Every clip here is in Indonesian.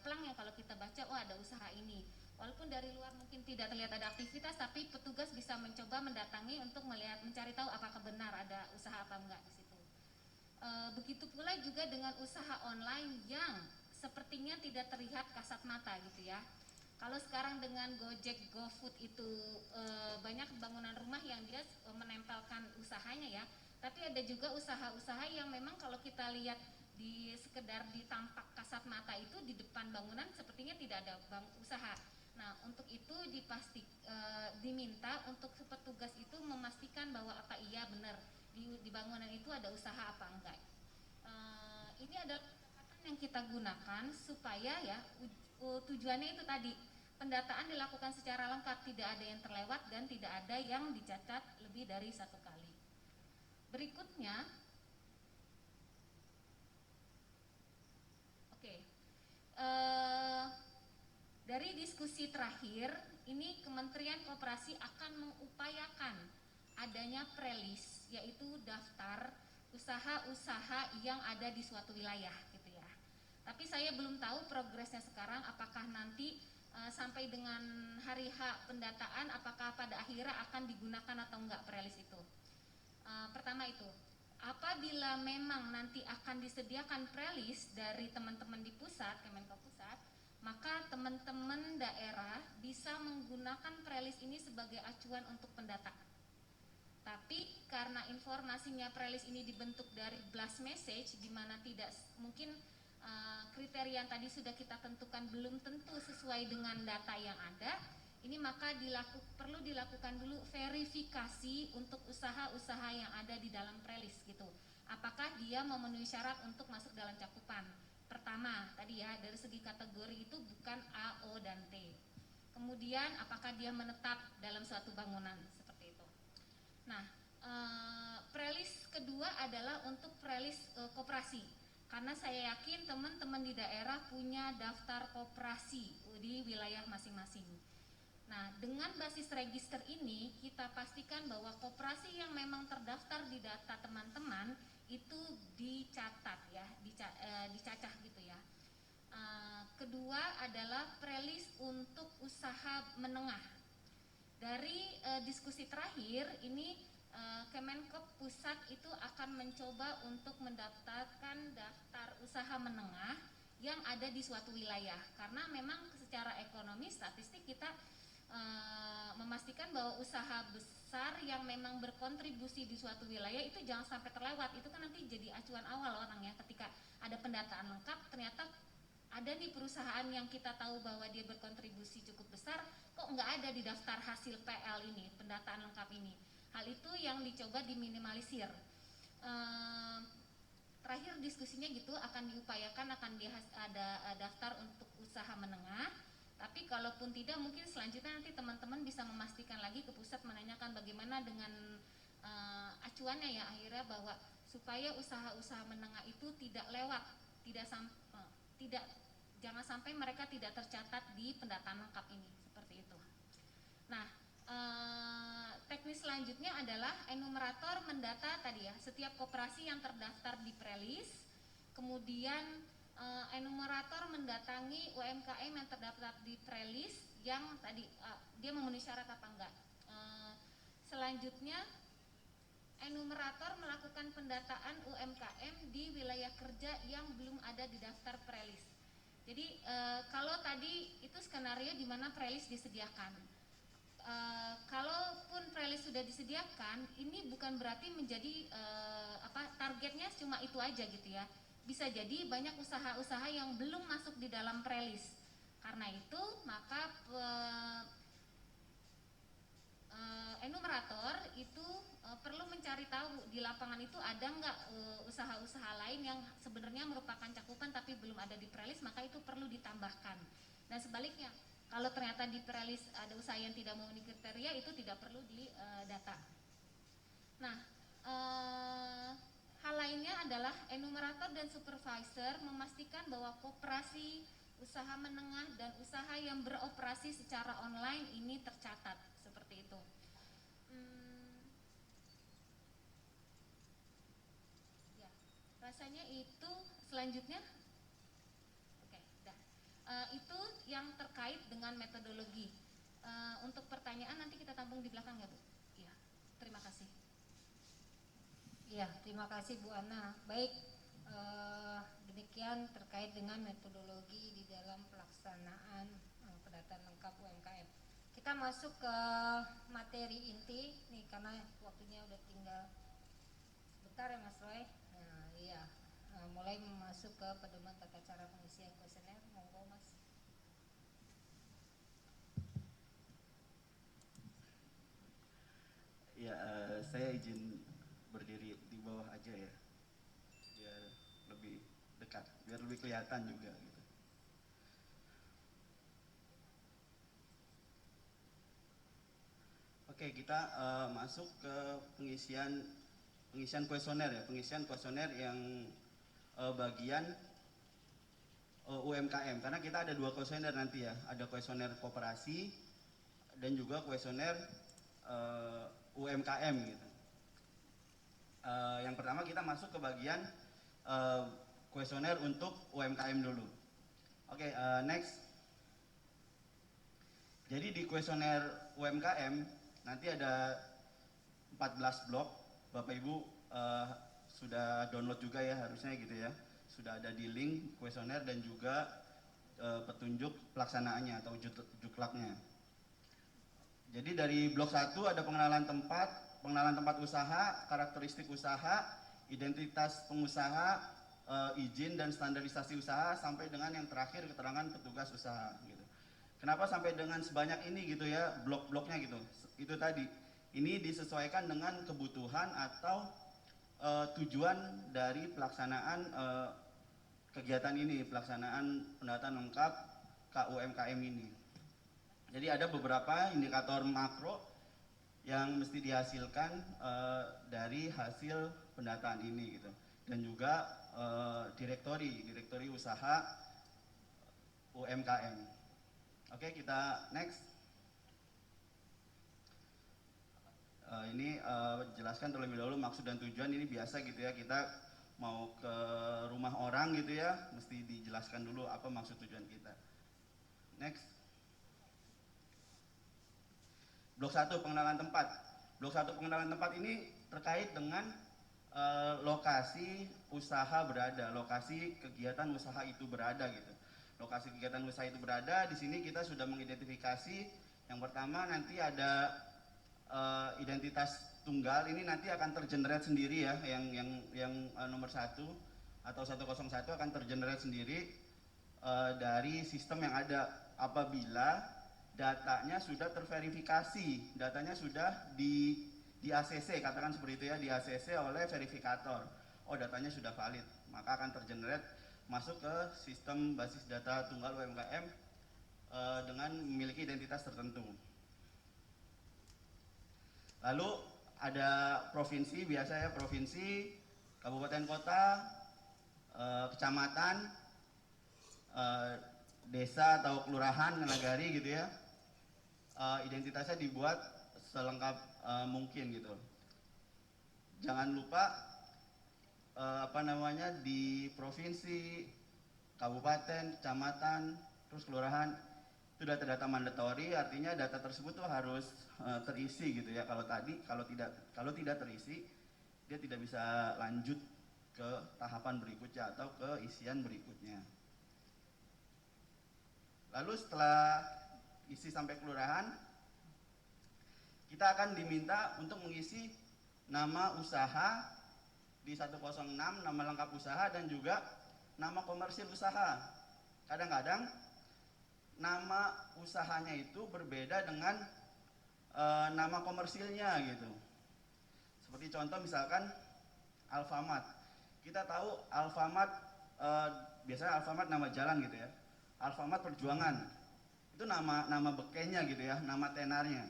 plang yang kalau kita baca, oh ada usaha ini. Walaupun dari luar mungkin tidak terlihat ada aktivitas, tapi petugas bisa mencoba mendatangi untuk melihat, mencari tahu apakah benar ada usaha apa enggak di situ. Begitu pula juga dengan usaha online yang sepertinya tidak terlihat kasat mata gitu ya. Kalau sekarang dengan Gojek, GoFood itu banyak bangunan rumah yang dia menempelkan usahanya ya. Tapi ada juga usaha-usaha yang memang kalau kita lihat di sekedar di tampak kasat mata itu di depan bangunan sepertinya tidak ada usaha. Nah, untuk itu diminta untuk petugas itu memastikan bahwa apa iya benar di bangunan itu ada usaha apa enggak. Ini adalah pendekatan yang kita gunakan supaya ya tujuannya itu tadi, pendataan dilakukan secara lengkap, tidak ada yang terlewat dan tidak ada yang dicatat lebih dari satu kali. Berikutnya, oke. Dari diskusi terakhir, ini Kementerian Koperasi akan mengupayakan adanya prelis, yaitu daftar usaha-usaha yang ada di suatu wilayah gitu ya. Tapi saya belum tahu progresnya sekarang, apakah nanti sampai dengan hari H pendataan, apakah pada akhirnya akan digunakan atau enggak prelis itu. Pertama itu, apabila memang nanti akan disediakan prelis dari teman-teman di pusat, Kemenko Pusat, maka teman-teman daerah bisa menggunakan prelis ini sebagai acuan untuk pendataan. Tapi karena informasinya prelis ini dibentuk dari blast message, di mana tidak mungkin kriteria yang tadi sudah kita tentukan belum tentu sesuai dengan data yang ada, ini maka perlu dilakukan dulu verifikasi untuk usaha-usaha yang ada di dalam prelis gitu. Apakah dia memenuhi syarat untuk masuk dalam cakupan? Pertama, tadi ya, dari segi kategori itu bukan A, O, dan T. Kemudian apakah dia menetap dalam suatu bangunan, seperti itu. Nah, prelis kedua adalah untuk prelis koperasi. Karena saya yakin teman-teman di daerah punya daftar koperasi di wilayah masing-masing. Nah, dengan basis register ini kita pastikan bahwa koperasi yang memang terdaftar di data teman-teman itu dicatat ya, dicacah gitu ya. Kedua adalah prelis untuk usaha menengah. Dari diskusi terakhir ini Kemenkop Pusat itu akan mencoba untuk mendaftarkan daftar usaha menengah yang ada di suatu wilayah, karena memang secara ekonomi statistik kita memastikan bahwa usaha besar yang memang berkontribusi di suatu wilayah itu jangan sampai terlewat. Itu kan nanti jadi acuan awal orang ya, ketika ada pendataan lengkap ternyata ada nih perusahaan yang kita tahu bahwa dia berkontribusi cukup besar, kok nggak ada di daftar hasil PL ini, pendataan lengkap ini. Hal itu yang dicoba diminimalisir. Terakhir diskusinya gitu, akan diupayakan akan ada daftar untuk usaha menengah. Tapi kalaupun tidak, mungkin selanjutnya nanti teman-teman bisa memastikan lagi ke pusat, menanyakan bagaimana dengan acuannya ya akhirnya, bahwa supaya usaha-usaha menengah itu tidak lewat, jangan sampai mereka tidak tercatat di pendataan lengkap ini, seperti itu. Nah, teknis selanjutnya adalah enumerator mendata tadi ya, setiap koperasi yang terdaftar di prelis, kemudian enumerator mendatangi UMKM yang terdaftar di prelis yang tadi dia memenuhi syarat apa enggak. Selanjutnya enumerator melakukan pendataan UMKM di wilayah kerja yang belum ada di daftar prelis. Jadi kalau tadi itu skenario di mana prelis disediakan. Kalaupun prelis sudah disediakan, ini bukan berarti menjadi targetnya cuma itu aja gitu ya. Bisa jadi banyak usaha-usaha yang belum masuk di dalam prelis. Karena itu maka enumerator itu perlu mencari tahu di lapangan itu ada nggak usaha-usaha lain yang sebenarnya merupakan cakupan tapi belum ada di prelis, maka itu perlu ditambahkan. Dan sebaliknya, kalau ternyata di prelis ada usaha yang tidak memenuhi kriteria, itu tidak perlu didata. Nah, hal lainnya adalah enumerator dan supervisor memastikan bahwa koperasi, usaha menengah, dan usaha yang beroperasi secara online ini tercatat, seperti itu. Ya, rasanya itu selanjutnya. Oke, dah. terkait dengan metodologi. Untuk pertanyaan nanti kita tampung di belakang ya Bu. Iya, terima kasih. Ya, terima kasih Bu Ana. Baik, demikian terkait dengan metodologi di dalam pelaksanaan pendataan lengkap UMKM. Kita masuk ke materi inti nih karena waktunya udah tinggal sebentar ya Mas Roy. Nah, iya, mulai masuk ke pedoman tata cara pengisian kuesioner. Monggo Mas. Ya, saya izin berdiri di bawah aja ya, biar lebih dekat, biar lebih kelihatan juga gitu. Oke, kita masuk ke pengisian kuesioner ya, pengisian kuesioner yang bagian UMKM, karena kita ada 2 kuesioner nanti ya, ada kuesioner koperasi dan juga kuesioner UMKM gitu. Yang pertama kita masuk ke bagian kuesioner untuk UMKM dulu. Oke, next. Jadi di kuesioner UMKM nanti ada 14 blok. Bapak Ibu sudah download juga ya harusnya gitu ya. Sudah ada di link kuesioner dan juga petunjuk pelaksanaannya atau juklaknya. Jadi dari blok 1 ada pengenalan tempat usaha, karakteristik usaha, identitas pengusaha, izin dan standarisasi usaha, sampai dengan yang terakhir keterangan petugas usaha gitu. Kenapa sampai dengan sebanyak ini gitu ya blok-bloknya gitu? Itu tadi, ini disesuaikan dengan kebutuhan atau tujuan dari pelaksanaan kegiatan ini, pelaksanaan pendataan lengkap KUMKM ini. Jadi ada beberapa indikator makro yang mesti dihasilkan dari hasil pendataan ini gitu, dan juga direktori usaha UMKM. Oke, kita next. Ini jelaskan terlebih dahulu maksud dan tujuan. Ini biasa gitu ya, kita mau ke rumah orang gitu ya, mesti dijelaskan dulu apa maksud tujuan kita. Next. Blok 1 pengenalan tempat. Blok 1 pengenalan tempat ini terkait dengan lokasi usaha berada, lokasi kegiatan usaha itu berada gitu. Lokasi kegiatan usaha itu berada, di sini kita sudah mengidentifikasi. Yang pertama nanti ada identitas tunggal, ini nanti akan tergenerate sendiri ya, yang nomor 1 atau 101 akan tergenerate sendiri dari sistem yang ada apabila datanya sudah terverifikasi, datanya sudah di ACC, katakan seperti itu ya, di ACC oleh verifikator. Oh, datanya sudah valid, maka akan tergenerate masuk ke sistem basis data tunggal UMKM dengan memiliki identitas tertentu. Lalu ada provinsi, biasa ya, provinsi, kabupaten kota, kecamatan, desa atau kelurahan, nagari gitu ya. Identitasnya dibuat selengkap mungkin gitu. Jangan lupa di provinsi, kabupaten, kecamatan, terus kelurahan itu data-data mandatori, artinya data tersebut tuh harus terisi gitu ya. Kalau tidak terisi, dia tidak bisa lanjut ke tahapan berikutnya atau ke isian berikutnya. Lalu setelah isi sampai kelurahan, kita akan diminta untuk mengisi nama usaha di 106, nama lengkap usaha, dan juga nama komersil usaha. Kadang-kadang nama usahanya itu berbeda dengan nama komersilnya gitu. Seperti contoh misalkan Alfamart. Kita tahu Alfamart, biasanya Alfamart nama jalan gitu ya. Alfamart Perjuangan. Itu nama bekennya gitu ya, nama tenarnya.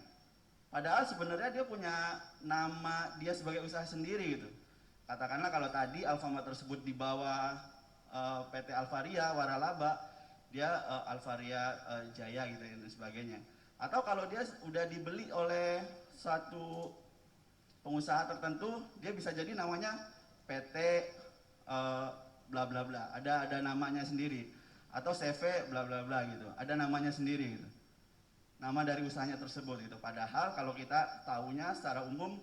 Padahal sebenarnya dia punya nama dia sebagai usaha sendiri gitu. Katakanlah kalau tadi Alfamart tersebut di bawah PT Alvaria Waralaba, dia Alvaria Jaya gitu dan sebagainya. Atau kalau dia udah dibeli oleh satu pengusaha tertentu, dia bisa jadi namanya PT bla bla bla. Ada namanya sendiri. atau CV bla bla bla gitu. Ada namanya sendiri gitu. Nama dari usahanya tersebut gitu. Padahal kalau kita tahunya secara umum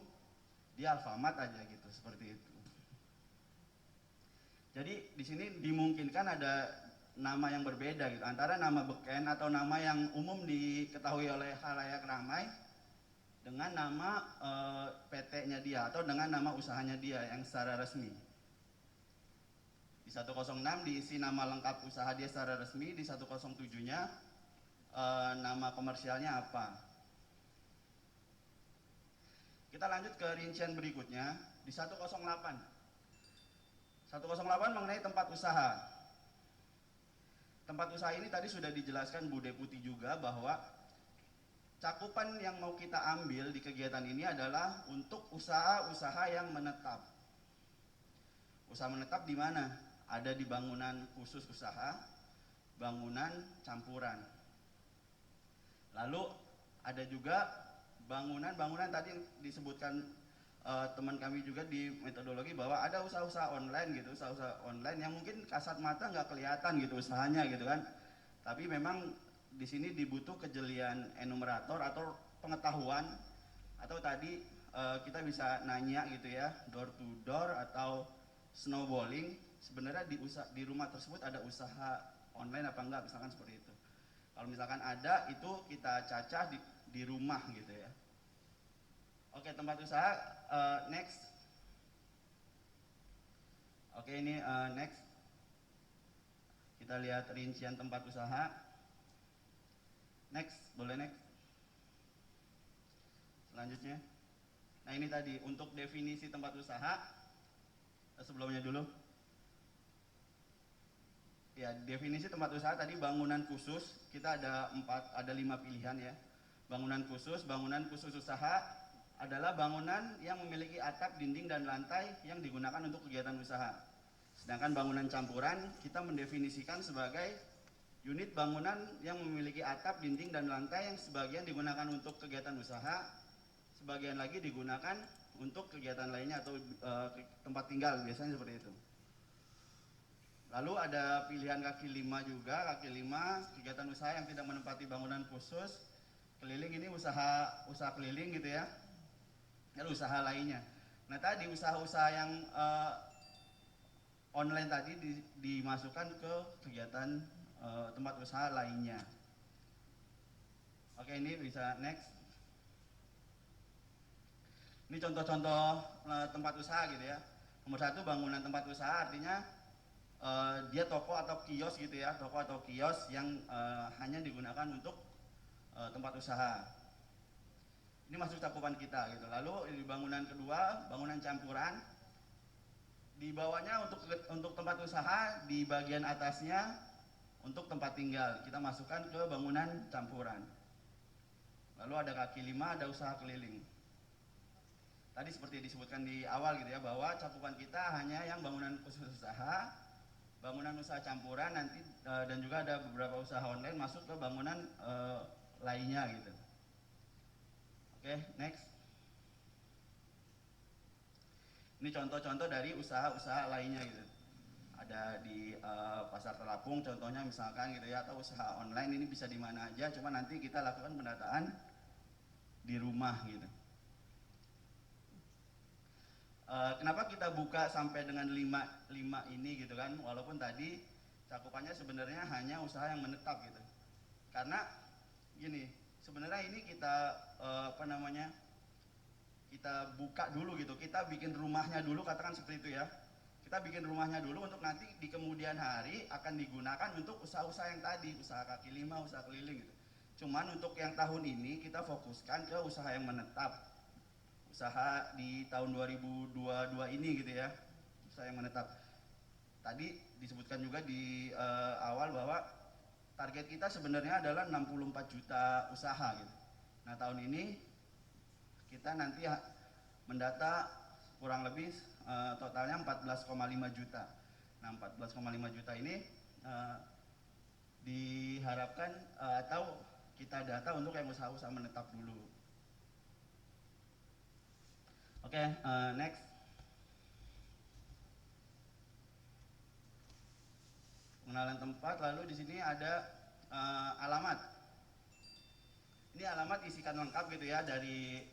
dia Alfamart aja gitu, seperti itu. Jadi di sini dimungkinkan ada nama yang berbeda gitu, antara nama beken atau nama yang umum diketahui oleh khalayak ramai dengan nama PT-nya dia atau dengan nama usahanya dia yang secara resmi. Di 106 diisi nama lengkap usaha dia secara resmi, di 107-nya nama komersialnya apa. Kita lanjut ke rincian berikutnya di 108. 108 mengenai tempat usaha. Tempat usaha ini tadi sudah dijelaskan Bu Deputi juga bahwa cakupan yang mau kita ambil di kegiatan ini adalah untuk usaha-usaha yang menetap. Usaha menetap di mana? Ada di bangunan khusus usaha, bangunan campuran. Lalu ada juga bangunan tadi disebutkan teman kami juga di metodologi bahwa ada usaha-usaha online gitu, usaha-usaha online yang mungkin kasat mata nggak kelihatan gitu usahanya gitu kan, tapi memang di sini dibutuh kejelian enumerator atau pengetahuan, atau tadi kita bisa nanya gitu ya, door to door atau snowballing, sebenarnya di rumah tersebut ada usaha online apa enggak, misalkan seperti itu. Kalau misalkan ada, itu kita cacah di rumah gitu ya. Oke, tempat usaha, next. Oke, ini next. Kita lihat rincian tempat usaha. Next, boleh next. Selanjutnya. Nah, ini tadi untuk definisi tempat usaha. Sebelumnya dulu. Ya, definisi tempat usaha tadi bangunan khusus. Kita ada 5 pilihan ya. Bangunan khusus usaha adalah bangunan yang memiliki atap, dinding, dan lantai yang digunakan untuk kegiatan usaha. Sedangkan bangunan campuran kita mendefinisikan sebagai unit bangunan yang memiliki atap, dinding, dan lantai yang sebagian digunakan untuk kegiatan usaha, sebagian lagi digunakan untuk kegiatan lainnya atau tempat tinggal, biasanya seperti itu. Lalu ada pilihan kaki 5 juga, kaki 5 kegiatan usaha yang tidak menempati bangunan khusus. Keliling ini usaha keliling gitu ya. Lalu usaha lainnya. Nah, tadi usaha-usaha yang online tadi dimasukkan ke kegiatan tempat usaha lainnya. Oke, ini bisa next. Ini contoh-contoh tempat usaha gitu ya. Nomor 1, bangunan tempat usaha artinya dia toko atau kios gitu ya, toko atau kios yang hanya digunakan untuk tempat usaha. Ini masuk cakupan kita gitu. Lalu di bangunan kedua, bangunan campuran, di bawahnya untuk tempat usaha, di bagian atasnya untuk tempat tinggal. Kita masukkan ke bangunan campuran. Lalu ada kaki 5, ada usaha keliling. Tadi seperti disebutkan di awal gitu ya, bahwa cakupan kita hanya yang bangunan khusus usaha, bangunan usaha campuran nanti dan juga ada beberapa usaha online masuk ke bangunan lainnya gitu. Oke, next. Ini contoh-contoh dari usaha-usaha lainnya gitu. Ada di pasar terapung contohnya misalkan gitu ya, atau usaha online ini bisa di mana aja, cuma nanti kita lakukan pendataan di rumah gitu. Kenapa kita buka sampai dengan 5 ini gitu kan, walaupun tadi cakupannya sebenarnya hanya usaha yang menetap gitu. Karena gini, sebenarnya ini kita kita buka dulu gitu, kita bikin rumahnya dulu, katakan seperti itu ya. Kita bikin rumahnya dulu untuk nanti di kemudian hari akan digunakan untuk usaha-usaha yang tadi, usaha kaki 5, usaha keliling gitu. Cuman untuk yang tahun ini kita fokuskan ke usaha yang menetap, usaha di tahun 2022 ini gitu ya, usaha yang menetap. Tadi disebutkan juga di awal bahwa target kita sebenarnya adalah 64 juta usaha gitu. Nah, tahun ini kita nanti mendata kurang lebih totalnya 14,5 juta. Nah, 14,5 juta ini diharapkan atau kita data untuk yang usaha-usaha menetap dulu. Oke, next. pengenalan tempat. Lalu di sini ada alamat. Ini alamat isikan lengkap gitu ya, dari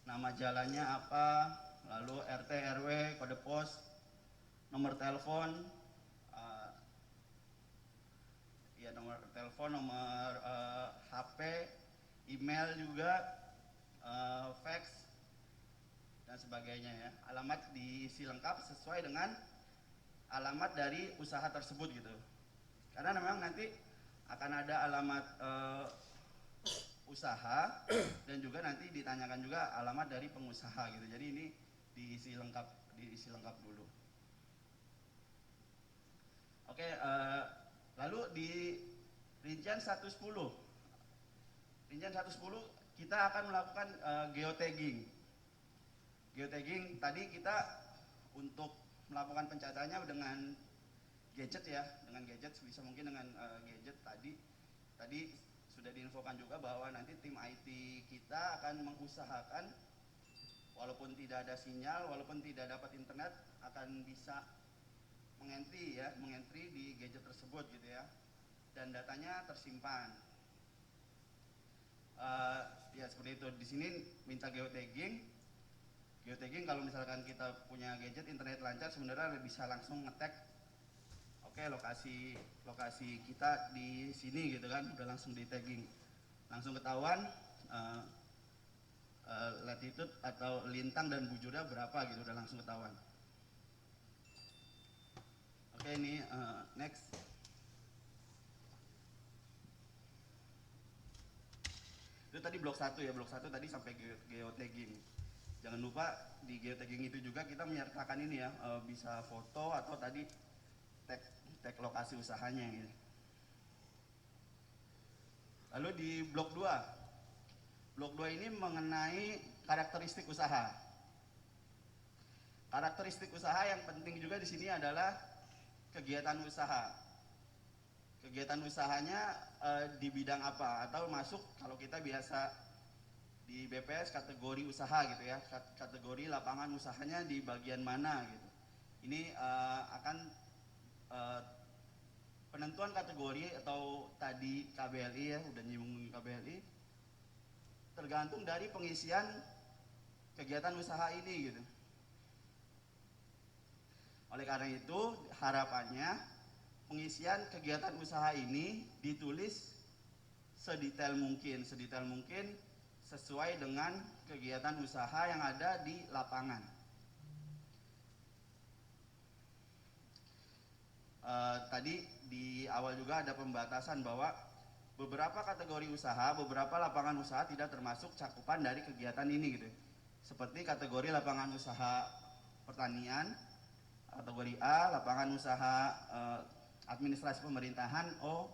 nama jalannya apa, lalu RT RW, kode pos, nomor telepon, ya nomor telepon, nomor HP, email juga, fax dan sebagainya ya. Alamat diisi lengkap sesuai dengan alamat dari usaha tersebut gitu. Karena memang nanti akan ada alamat usaha dan juga nanti ditanyakan juga alamat dari pengusaha gitu. Jadi ini diisi lengkap dulu. Oke, lalu di rincian 110 kita akan melakukan geotagging. Geotagging tadi kita untuk melakukan pencatatannya dengan gadget ya, dengan gadget sebisa mungkin dengan gadget tadi sudah diinfokan juga bahwa nanti tim IT kita akan mengusahakan walaupun tidak ada sinyal, walaupun tidak dapat internet, akan bisa mengentry di gadget tersebut gitu ya, dan datanya tersimpan. Ya seperti itu. Di sini minta geotagging kalau misalkan kita punya gadget internet lancar sebenarnya bisa langsung ngetek. Oke, lokasi kita di sini gitu kan, udah langsung di tagging, langsung ketahuan latitude atau lintang dan bujurnya berapa gitu, udah langsung ketahuan. Oke, ini next. Itu tadi blok 1 ya, blok 1 tadi sampai geotagging. Jangan lupa di geotagging itu juga kita menyertakan ini ya, bisa foto atau tadi tag lokasi usahanya gitu. Lalu di blok 2 ini mengenai karakteristik usaha. Karakteristik usaha yang penting juga di sini adalah kegiatan usaha. Kegiatan usahanya di bidang apa, atau masuk kalau kita biasa di BPS kategori usaha gitu ya, kategori lapangan usahanya di bagian mana gitu. Ini akan penentuan kategori atau tadi KBLI ya, udah nyinggung KBLI, tergantung dari pengisian kegiatan usaha ini gitu. Oleh karena itu harapannya pengisian kegiatan usaha ini ditulis sedetail mungkin sesuai dengan kegiatan usaha yang ada di lapangan. Tadi di awal juga ada pembatasan bahwa beberapa kategori usaha, beberapa lapangan usaha tidak termasuk cakupan dari kegiatan ini gitu. Seperti kategori lapangan usaha pertanian, kategori A, lapangan usaha administrasi pemerintahan O,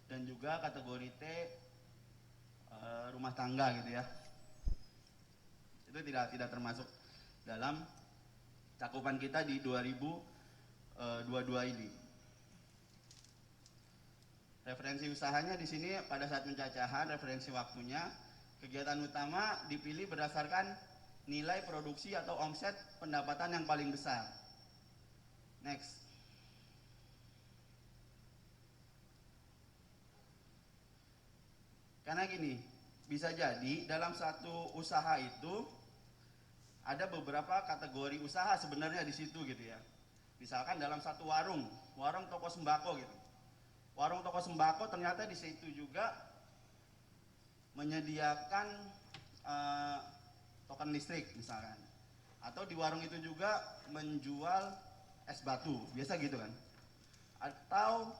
dan juga kategori T, rumah tangga gitu ya. Itu tidak termasuk dalam cakupan kita di 2022 ini. Referensi usahanya di sini pada saat pencacahan, referensi waktunya, kegiatan utama dipilih berdasarkan nilai produksi atau omset pendapatan yang paling besar. Next. Karena gini, bisa jadi dalam satu usaha itu ada beberapa kategori usaha sebenarnya di situ gitu ya. Misalkan dalam satu warung toko sembako gitu. Warung toko sembako ternyata di situ juga menyediakan token listrik misalkan. Atau di warung itu juga menjual es batu, biasa gitu kan. Atau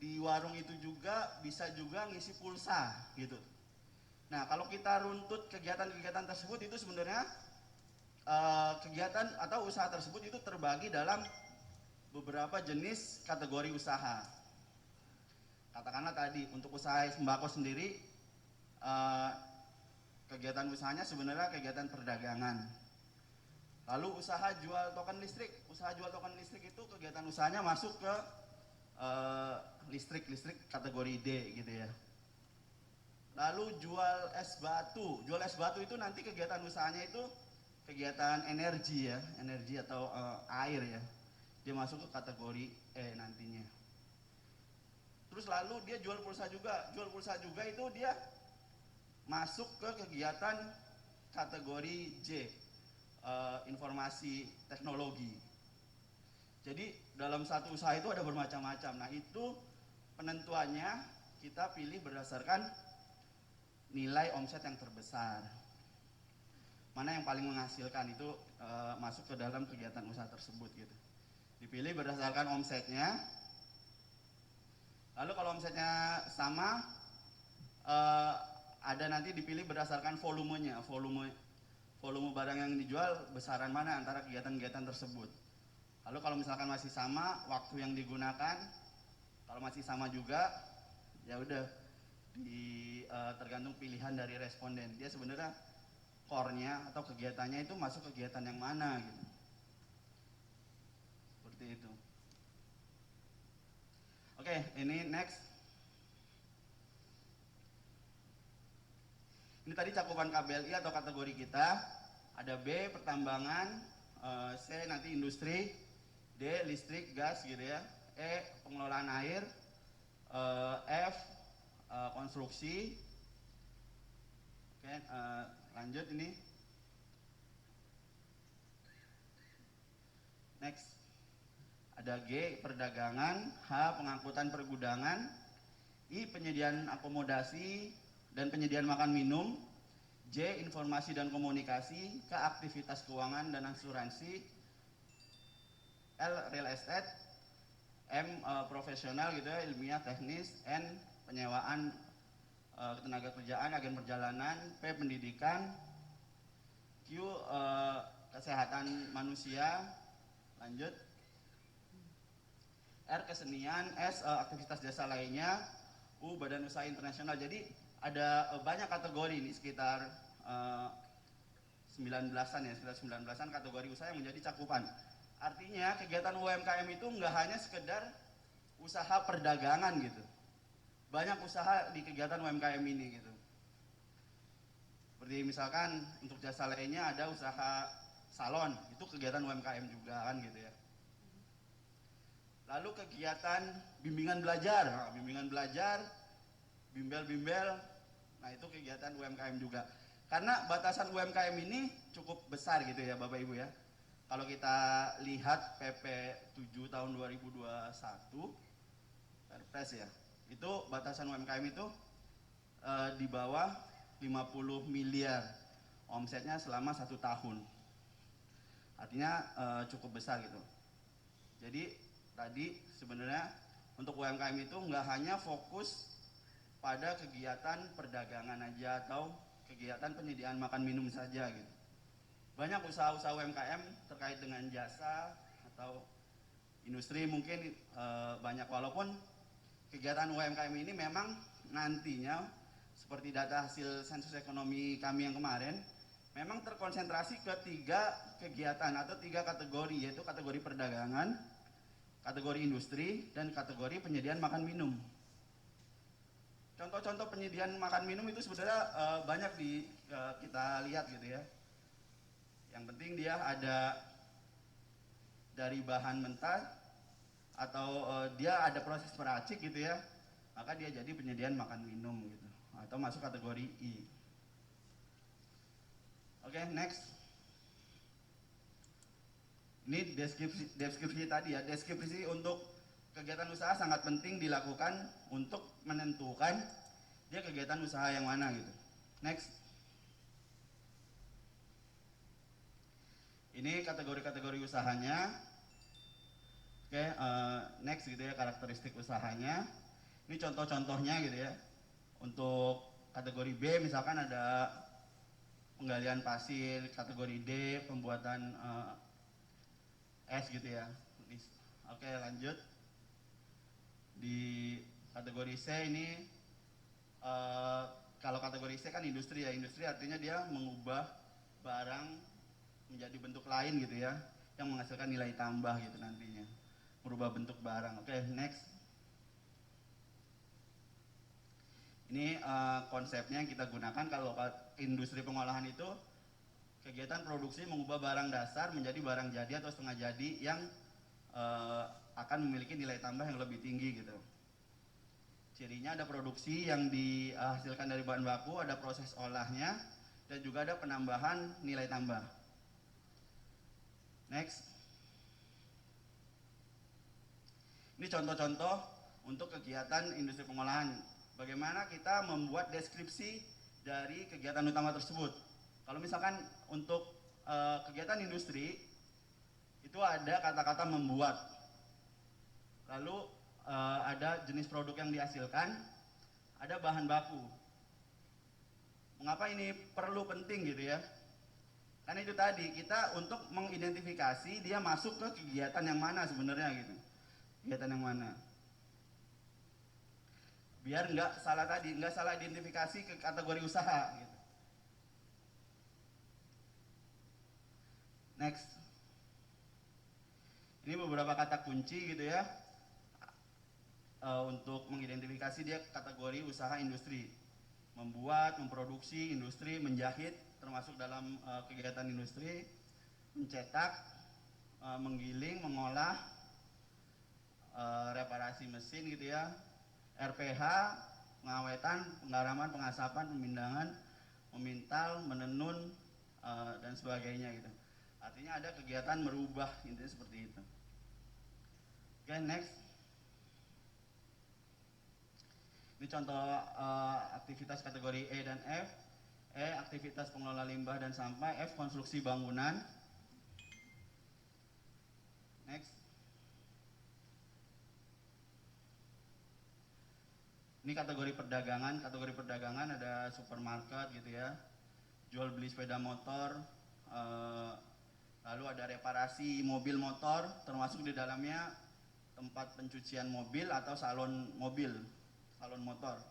di warung itu juga bisa juga ngisi pulsa gitu. Nah, kalau kita runtut kegiatan-kegiatan tersebut itu sebenarnya kegiatan atau usaha tersebut itu terbagi dalam beberapa jenis kategori usaha. Katakanlah tadi untuk usaha sembako sendiri kegiatan usahanya sebenarnya kegiatan perdagangan. Lalu usaha jual token listrik itu kegiatan usahanya masuk ke listrik kategori D gitu ya. Lalu jual es batu itu nanti kegiatan usahanya itu kegiatan energi ya, energi atau air ya. dia masuk ke kategori E nantinya. Terus lalu dia jual pulsa juga itu dia masuk ke kegiatan kategori J, informasi teknologi. Jadi dalam satu usaha itu ada bermacam-macam. Nah itu penentuannya kita pilih berdasarkan nilai omset yang terbesar. Mana yang paling menghasilkan itu masuk ke dalam kegiatan usaha tersebut gitu. Dipilih berdasarkan omsetnya. Lalu kalau omsetnya sama, ada nanti dipilih berdasarkan volumenya, volume barang yang dijual besaran mana antara kegiatan-kegiatan tersebut. Lalu kalau misalkan masih sama, waktu yang digunakan, kalau masih sama juga, ya udah tergantung pilihan dari responden. Dia sebenarnya core-nya atau kegiatannya itu masuk kegiatan yang mana gitu. Seperti itu. Oke, ini next. Ini tadi cakupan KBLI atau kategori kita. Ada B, pertambangan, C, nanti industri, D, listrik, gas gitu ya, E, pengelolaan air, F, konstruksi. Oke, lanjut ini. Next. Ada G, perdagangan, H, pengangkutan pergudangan, I, penyediaan akomodasi dan penyediaan makan minum, J, informasi dan komunikasi, K, aktivitas keuangan dan asuransi, L, real estate, M, profesional gitu ya, ilmiah teknis, N, penyewaan tenaga kerjaan, agen perjalanan, P, pendidikan, Q, kesehatan manusia, lanjut, R, kesenian, S, aktivitas jasa lainnya, U, badan usaha internasional. Jadi ada banyak kategori ini, sekitar 19-an ya, sekitar 19-an kategori usaha yang menjadi cakupan. Artinya kegiatan UMKM itu nggak hanya sekedar usaha perdagangan gitu. Banyak usaha di kegiatan UMKM ini gitu. Seperti misalkan untuk jasa lainnya ada usaha salon, itu kegiatan UMKM juga kan gitu ya. Lalu kegiatan bimbingan belajar, bimbel-bimbel, nah itu kegiatan UMKM juga. Karena batasan UMKM ini cukup besar gitu ya Bapak Ibu ya. Kalau kita lihat PP 7 tahun 2021, Perpres ya, itu batasan UMKM itu di bawah 50 miliar omsetnya selama 1 tahun. Artinya cukup besar gitu. Jadi tadi sebenarnya untuk UMKM itu nggak hanya fokus pada kegiatan perdagangan aja atau kegiatan penyediaan makan minum saja gitu. Banyak usaha-usaha UMKM terkait dengan jasa atau industri mungkin banyak, walaupun kegiatan UMKM ini memang nantinya seperti data hasil sensus ekonomi kami yang kemarin memang terkonsentrasi ke 3 kegiatan atau 3 kategori, yaitu kategori perdagangan, kategori industri, dan kategori penyediaan makan minum. Contoh-contoh penyediaan makan minum itu sebenarnya banyak kita lihat gitu ya. Yang penting dia ada dari bahan mentah atau dia ada proses peracik gitu ya, maka dia jadi penyediaan makan minum gitu, atau masuk kategori I. Oke, next. Ini deskripsi tadi ya. Deskripsi untuk kegiatan usaha sangat penting dilakukan untuk menentukan dia kegiatan usaha yang mana gitu. Next. Ini kategori-kategori usahanya. Oke, next gitu ya, karakteristik usahanya. Ini contoh-contohnya gitu ya. Untuk kategori B misalkan ada penggalian pasir, kategori D pembuatan es gitu ya. Oke, lanjut. Di kategori C ini kalau kategori C kan industri ya. Industri artinya dia mengubah barang menjadi bentuk lain gitu ya, yang menghasilkan nilai tambah gitu nantinya, merubah bentuk barang. Oke, next. Ini konsepnya yang kita gunakan. Kalau industri pengolahan itu kegiatan produksi mengubah barang dasar menjadi barang jadi atau setengah jadi yang akan memiliki nilai tambah yang lebih tinggi gitu. Cirinya ada produksi yang dihasilkan dari bahan baku, ada proses olahnya, dan juga ada penambahan nilai tambah. Next. Ini contoh-contoh untuk kegiatan industri pengolahan. Bagaimana kita membuat deskripsi dari kegiatan utama tersebut. Kalau misalkan untuk kegiatan industri, itu ada kata-kata membuat. Lalu ada jenis produk yang dihasilkan, ada bahan baku. Mengapa ini perlu penting gitu ya? Karena itu tadi, kita untuk mengidentifikasi dia masuk ke kegiatan yang mana sebenarnya gitu. Kegiatan yang mana? Biar nggak salah identifikasi ke kategori usaha gitu. Next. Ini beberapa kata kunci gitu ya, untuk mengidentifikasi dia kategori usaha industri. Membuat, memproduksi, industri, menjahit, termasuk dalam kegiatan industri, mencetak, menggiling, mengolah, reparasi mesin gitu ya, RPH, pengawetan, penggaraman, pengasapan, pemindangan, memintal, menenun, dan sebagainya gitu. Artinya ada kegiatan merubah, intinya seperti itu. Oke, next. Ini contoh aktivitas kategori E dan F. E, aktivitas pengelola limbah dan sampah. F, konstruksi bangunan. Next. Ini kategori perdagangan. Kategori perdagangan ada supermarket gitu ya, jual beli sepeda motor, lalu ada reparasi mobil motor, termasuk di dalamnya tempat pencucian mobil atau salon mobil, salon motor.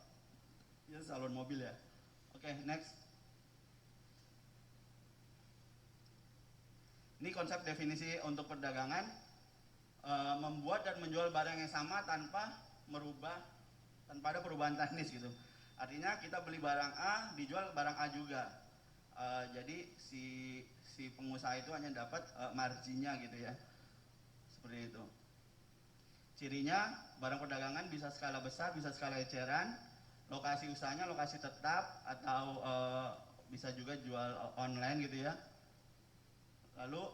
Ya, salon mobil ya. Oke, next. Ini konsep definisi untuk perdagangan, membuat dan menjual barang yang sama tanpa ada perubahan teknis gitu. Artinya kita beli barang A, dijual barang A juga. Jadi si pengusaha itu hanya dapat marginnya gitu ya. Seperti itu. Cirinya barang perdagangan bisa skala besar, bisa skala eceran, lokasi usahanya lokasi tetap atau bisa juga jual online gitu ya. Lalu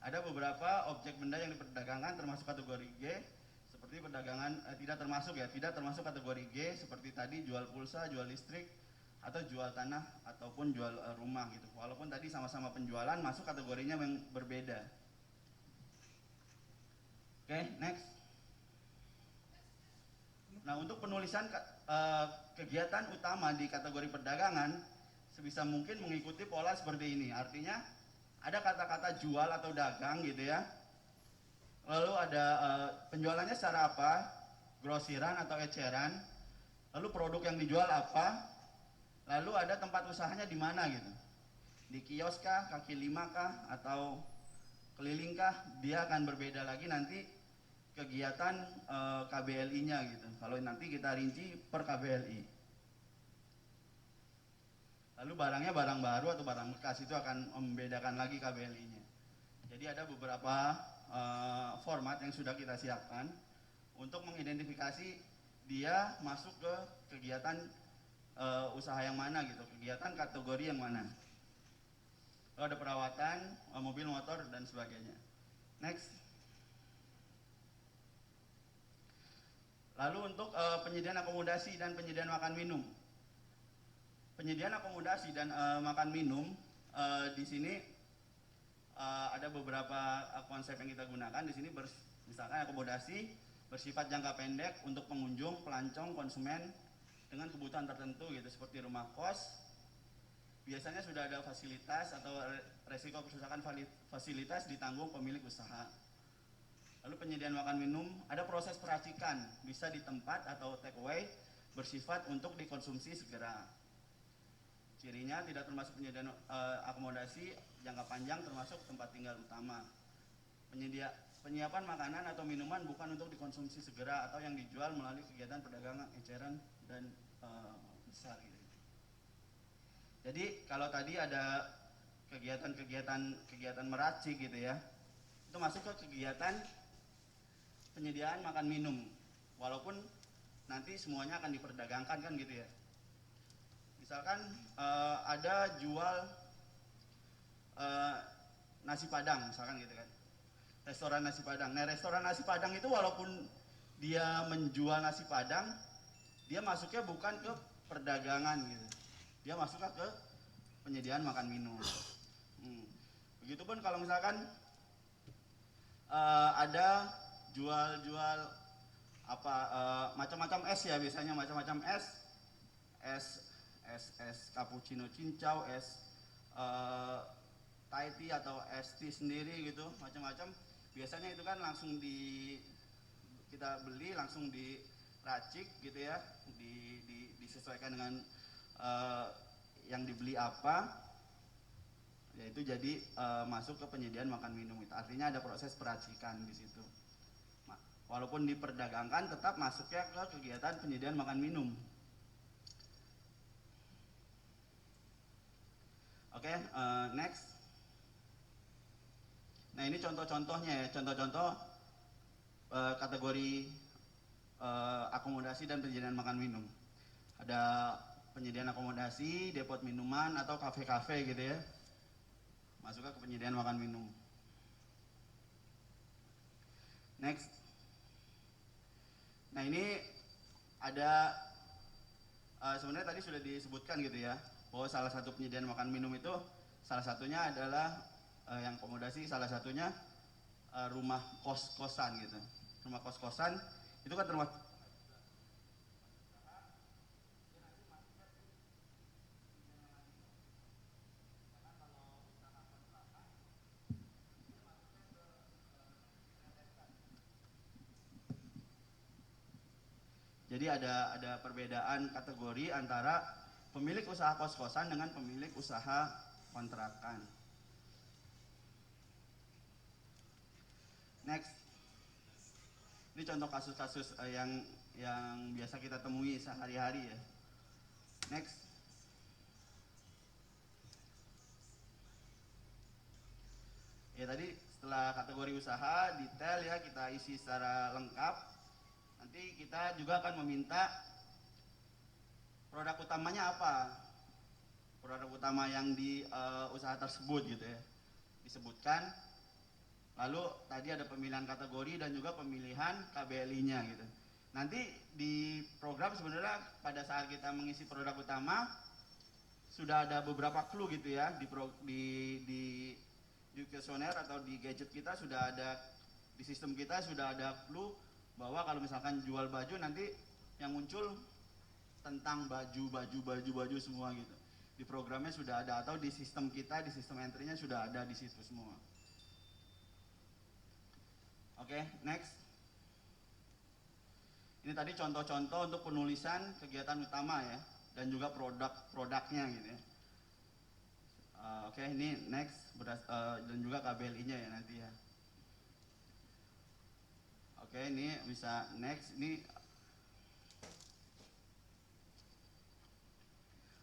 ada beberapa objek benda yang diperdagangkan termasuk kategori G, seperti perdagangan tidak termasuk kategori G seperti tadi jual pulsa, jual listrik, atau jual tanah ataupun jual rumah gitu. Walaupun tadi sama-sama penjualan, masuk kategorinya yang berbeda. Oke, next. Nah, untuk penulisan kegiatan utama di kategori perdagangan sebisa mungkin mengikuti pola seperti ini. Artinya ada kata-kata jual atau dagang gitu ya. Lalu ada penjualannya secara apa, grosiran atau eceran, lalu produk yang dijual apa, lalu ada tempat usahanya di mana gitu, di kios kah, kaki lima kah, atau keliling kah, dia akan berbeda lagi nanti kegiatan KBLI-nya gitu, kalau nanti kita rinci per KBLI. Lalu barangnya barang baru atau barang bekas, itu akan membedakan lagi KBLI-nya. Jadi ada beberapa format yang sudah kita siapkan untuk mengidentifikasi dia masuk ke kegiatan usaha yang mana gitu, kegiatan kategori yang mana. Lalu ada perawatan, mobil, motor, dan sebagainya. Next. Lalu untuk penyediaan akomodasi dan penyediaan makan minum. Penyediaan akomodasi dan makan minum di sini ada beberapa konsep yang kita gunakan di sini. Misalkan akomodasi bersifat jangka pendek untuk pengunjung, pelancong, konsumen dengan kebutuhan tertentu gitu, seperti rumah kos. Biasanya sudah ada fasilitas atau resiko kerusakan fasilitas ditanggung pemilik usaha. Lalu penyediaan makan minum, ada proses peracikan, bisa di tempat atau take away, bersifat untuk dikonsumsi segera. Cirinya tidak termasuk penyediaan akomodasi jangka panjang, termasuk tempat tinggal utama. Penyiapan makanan atau minuman bukan untuk dikonsumsi segera atau yang dijual melalui kegiatan perdagangan eceran dan besar gitu. Jadi kalau tadi ada kegiatan meracik gitu ya, itu masuk ke kegiatan penyediaan makan minum, walaupun nanti semuanya akan diperdagangkan kan gitu ya. Misalkan ada jual nasi padang misalkan gitu kan, restoran nasi padang. Nah restoran nasi padang itu walaupun dia menjual nasi padang, dia masuknya bukan ke perdagangan gitu, dia masuknya ke penyediaan makan minum. Begitupun kalau misalkan ada jual-jual apa macam-macam es ya, biasanya macam-macam es cappuccino cincau, es Thai tea atau es tea sendiri gitu, macam-macam. Biasanya itu kan langsung kita beli langsung diracik gitu ya, disesuaikan dengan yang dibeli apa, yaitu jadi masuk ke penyediaan makan minum itu. Artinya ada proses peracikan di situ. Walaupun diperdagangkan, tetap masuknya ke kegiatan penyediaan makan minum. Oke, next. Nah ini contoh-contohnya ya, contoh-contoh kategori akomodasi dan penyediaan makan minum. Ada penyediaan akomodasi, depot minuman atau kafe-kafe gitu ya, masuknya ke penyediaan makan minum. Next. Nah ini ada sebenarnya tadi sudah disebutkan gitu ya, bahwa salah satu penyediaan makan minum itu salah satunya adalah yang akomodasi, salah satunya rumah kos-kosan gitu. Rumah kos-kosan itu kan termasuk jadi ada perbedaan kategori antara pemilik usaha kos-kosan dengan pemilik usaha kontrakan. Next. Ini contoh kasus-kasus yang biasa kita temui sehari-hari ya. Next. Ya tadi setelah kategori usaha detail ya kita isi secara lengkap. Nanti kita juga akan meminta produk utamanya apa, produk utama yang di usaha tersebut gitu ya, disebutkan. Lalu tadi ada pemilihan kategori dan juga pemilihan KBLI-nya gitu. Nanti di program sebenarnya pada saat kita mengisi produk utama sudah ada beberapa clue gitu ya, di kuesioner atau di gadget kita sudah ada, di sistem kita sudah ada clue bahwa kalau misalkan jual baju nanti yang muncul tentang baju semua gitu. Di programnya sudah ada, atau di sistem kita, di sistem entry-nya sudah ada di situ semua. Oke, next. Ini tadi contoh-contoh untuk penulisan kegiatan utama ya, dan juga produk-produknya gitu ya. Oke, ini next, dan juga KBLI-nya ya nanti ya. Oke, ini bisa next. Ini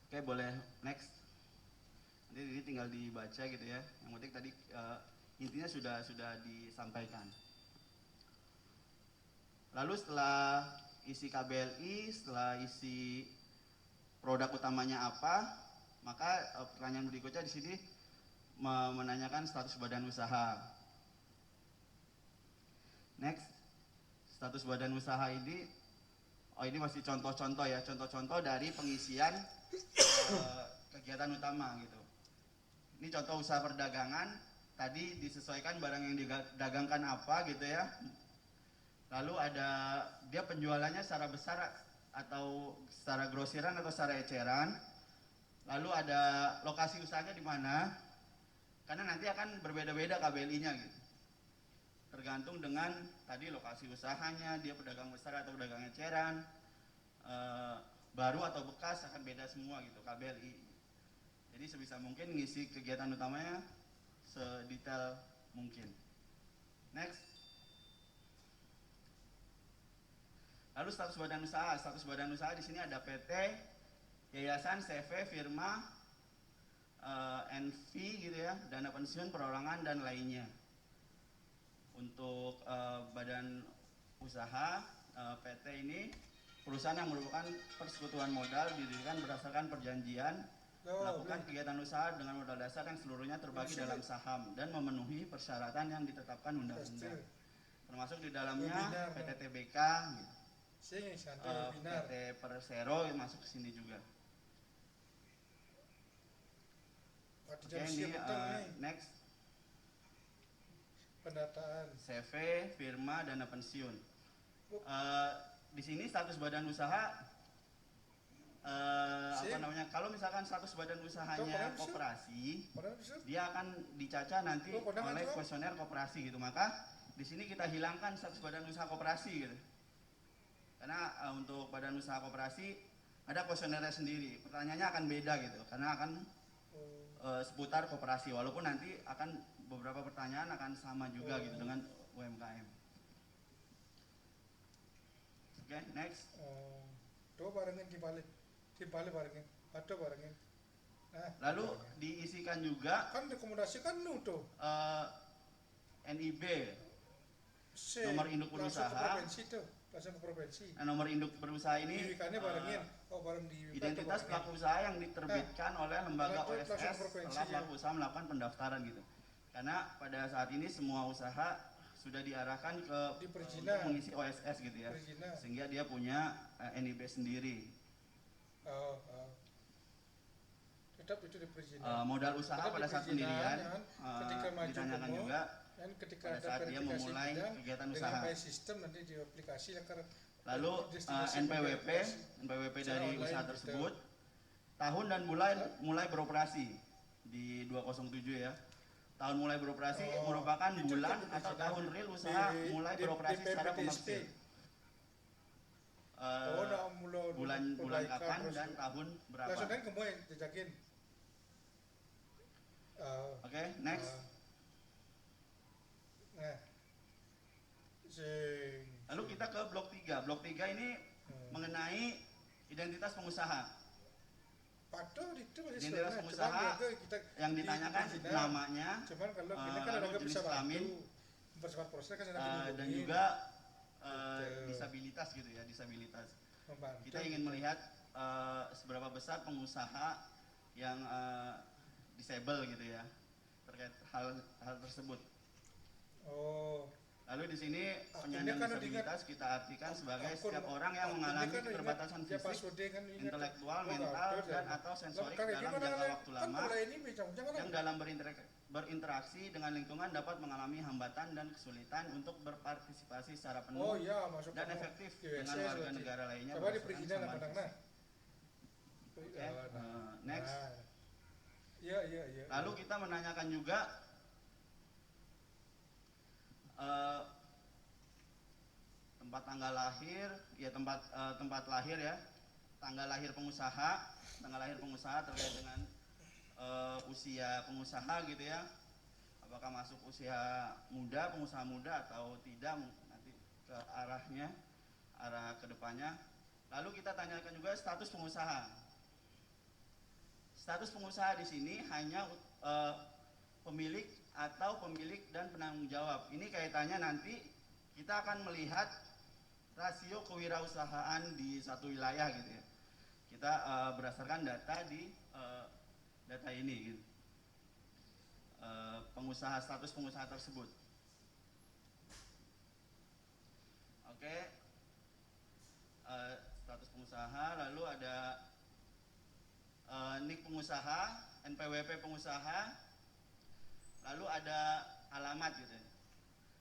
oke, boleh next. Nanti ini tinggal dibaca gitu ya. Yang penting tadi intinya sudah disampaikan. Lalu setelah isi KBLI, setelah isi produk utamanya apa, maka pertanyaan berikutnya di sini menanyakan status badan usaha. Next. Status badan usaha ini, ini masih contoh-contoh ya, contoh-contoh dari pengisian kegiatan utama gitu. Ini contoh usaha perdagangan, tadi disesuaikan barang yang didagangkan apa gitu ya. Lalu ada dia penjualannya secara besar atau secara grosiran atau secara eceran. Lalu ada lokasi usahanya di mana, karena nanti akan berbeda-beda KBLI-nya gitu. Tergantung dengan tadi lokasi usahanya, dia pedagang besar atau pedagang eceran, baru atau bekas akan beda semua gitu KBLI. Jadi sebisa mungkin ngisi kegiatan utamanya sedetail mungkin. Next. Lalu status badan usaha. Status badan usaha di sini ada PT, yayasan, CV, firma, NV gitu ya, dana pensiun, perorangan dan lainnya. Untuk badan usaha. PT ini perusahaan yang merupakan persekutuan modal didirikan berdasarkan perjanjian melakukan kegiatan usaha dengan modal dasar yang seluruhnya terbagi dalam saham dan memenuhi persyaratan yang ditetapkan undang-undang. Termasuk di dalamnya PT TBK, PT Persero masuk ke sini juga. Oke, ini next. Pendataan. CV, firma, dana pensiun. Di sini status badan usaha kalau misalkan status badan usahanya koperasi, dia akan dicaca nanti oleh kuesioner koperasi gitu. Maka di sini kita hilangkan status badan usaha koperasi gitu. Karena untuk badan usaha koperasi ada kuesionernya sendiri. Pertanyaannya akan beda gitu karena akan seputar koperasi, walaupun nanti akan beberapa pertanyaan akan sama juga gitu dengan UMKM. Oke, next. Tuh barangnya dibalik barangnya, ada barangnya. Nah, lalu diisikan juga kan rekomendasi kan tuh. NIB, nomor induk berusaha. Langsung ke provinsi. Nomor induk berusaha ini identitas pelaku usaha yang diterbitkan oleh lembaga OSS setelah pelaku usaha melakukan pendaftaran gitu. Karena pada saat ini semua usaha sudah diarahkan ke untuk mengisi OSS gitu ya, sehingga dia punya NIB sendiri. Tetap itu di perizinan. Modal usaha pada saat pendirian ditanyakan juga ketika pada saat dia memulai kegiatan usaha. Sistem nanti di aplikasi lalu NPWP dari usaha tersebut, tahun dan mulai beroperasi di 207 ya. Tahun mulai beroperasi merupakan bulan atau tahun real usaha mulai beroperasi secara komersil. Bulan kapan dan tahun berapa? Oke, next. Lalu kita ke blok 3. Blok 3 ini mengenai identitas pengusaha. Identitas pengusaha yang ditanyakan namanya, lalu jenis kelamin, dan juga disabilitas gitu ya, disabilitas. Kita ingin melihat seberapa besar pengusaha yang disable gitu ya terkait hal tersebut. Lalu di sini penyandang disabilitas kita artikan sebagai setiap orang yang mengalami keterbatasan fisik, intelektual, mental, dan atau sensorik dalam jangka waktu lama yang dalam berinteraksi dengan lingkungan dapat mengalami hambatan dan kesulitan untuk berpartisipasi secara penuh dan efektif dengan warga negara lainnya berdasarkan kesamaan fisik. Next. Lalu kita menanyakan juga tempat tanggal lahir, ya tempat lahir ya, tanggal lahir pengusaha terkait dengan usia pengusaha gitu ya, apakah masuk usia muda, pengusaha muda atau tidak, nanti ke arah kedepannya. Lalu kita tanyakan juga status pengusaha. Status pengusaha di sini hanya pemilik atau pemilik dan penanggung jawab. Ini kaitannya nanti kita akan melihat rasio kewirausahaan di satu wilayah gitu ya. Kita berdasarkan data di data ini gitu. Status pengusaha tersebut. Oke. Status pengusaha, lalu ada NIK pengusaha, NPWP pengusaha, lalu ada alamat gitu ya.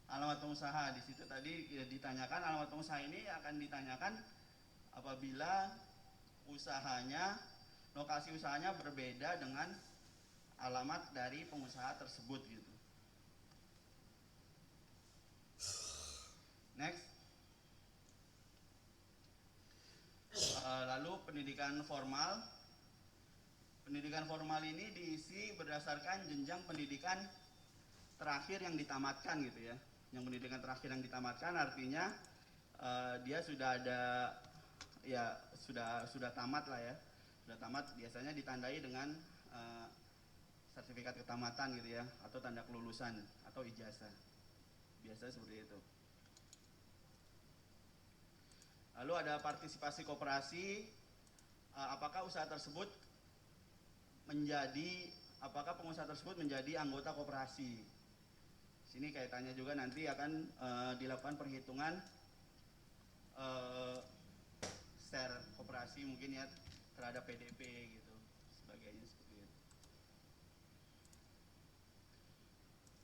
Alamat pengusaha di situ tadi ditanyakan, alamat pengusaha ini akan ditanyakan apabila lokasi usahanya berbeda dengan alamat dari pengusaha tersebut gitu. Next. Lalu pendidikan formal. Pendidikan formal ini diisi berdasarkan jenjang pendidikan terakhir yang ditamatkan gitu ya. Yang pendidikan terakhir yang ditamatkan artinya dia sudah ada ya sudah tamat lah ya. Sudah tamat biasanya ditandai dengan sertifikat ketamatan gitu ya, atau tanda kelulusan atau ijazah. Biasanya seperti itu. Lalu ada partisipasi koperasi, apakah pengusaha tersebut menjadi anggota koperasi. Sini kaitannya juga nanti akan dilakukan perhitungan share koperasi mungkin ya terhadap PDP gitu, sebagainya seperti itu.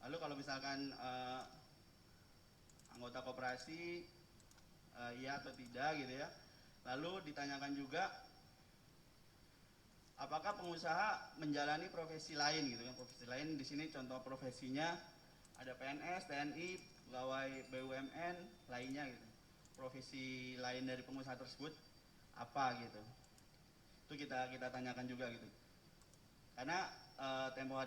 Lalu kalau misalkan anggota koperasi iya atau tidak gitu ya. Lalu ditanyakan juga apakah pengusaha menjalani profesi lain gitu ya. Profesi lain di sini contoh profesinya ada PNS, TNI, pegawai BUMN lainnya gitu. Profesi lain dari pengusaha tersebut apa gitu. Itu kita tanyakan juga gitu. Karena tempo hari